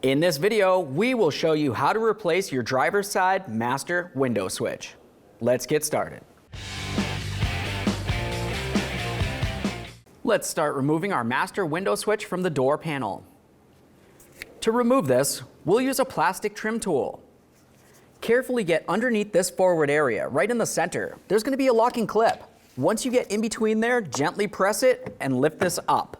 In this video, we will show you how to replace your driver's side master window switch. Let's get started. Let's start removing our master window switch from the door panel. To remove this, we'll use a plastic trim tool. Carefully get underneath this forward area, right in the center. There's going to be a locking clip. Once you get in between there, gently press it and lift this up.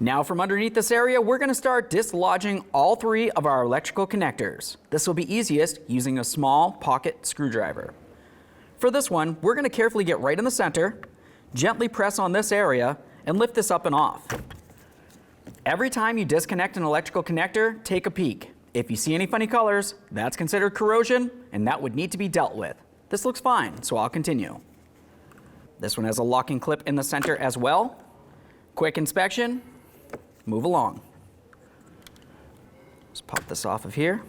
Now from underneath this area, we're going to start dislodging all three of our electrical connectors. This will be easiest using a small pocket screwdriver. For this one, we're going to carefully get right in the center, gently press on this area, and lift this up and off. Every time you disconnect an electrical connector, take a peek. If you see any funny colors, that's considered corrosion, and that would need to be dealt with. This looks fine, so I'll continue. This one has a locking clip in the center as well. Quick inspection. Move along. Just pop this off of here.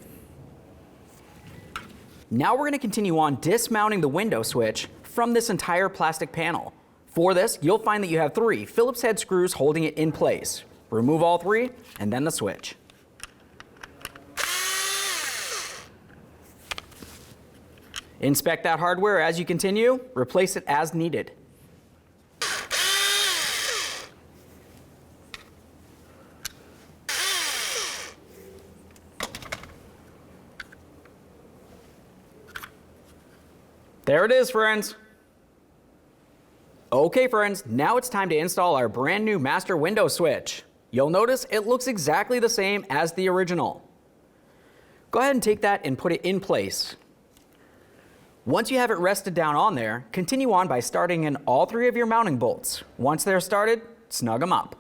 Now we're going to continue on dismounting the window switch from this entire plastic panel. For this, you'll find that you have 3 Phillips head screws holding it in place. Remove all 3 and then the switch. Inspect that hardware as you continue. Replace it as needed. There it is, friends. Okay, friends, now it's time to install our brand new master window switch. You'll notice it looks exactly the same as the original. Go ahead and take that and put it in place. Once you have it rested down on there, continue on by starting in all 3 of your mounting bolts. Once they're started, snug them up.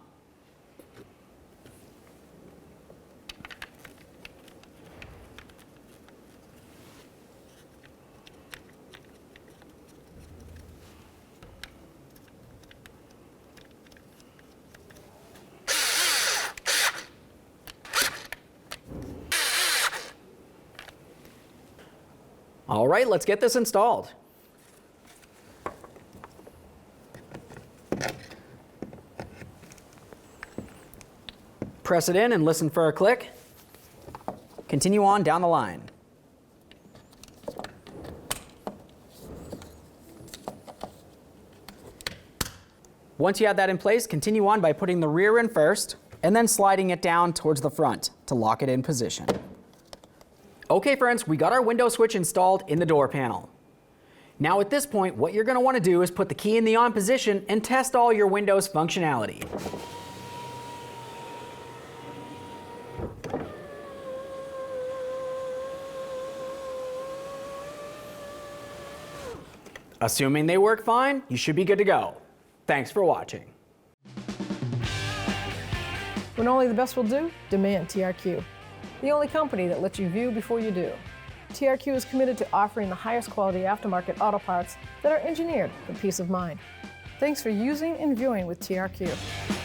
All right, let's get this installed. Press it in and listen for a click. Continue on down the line. Once you have that in place, continue on by putting the rear in first and then sliding it down towards the front to lock it in position. Okay, friends, we got our window switch installed in the door panel. Now at this point, what you're going to want to do is put the key in the on position and test all your Windows functionality. Assuming they work fine, you should be good to go. Thanks for watching. When only the best will do, demand TRQ. The only company that lets you view before you do. TRQ is committed to offering the highest quality aftermarket auto parts that are engineered for peace of mind. Thanks for using and viewing with TRQ.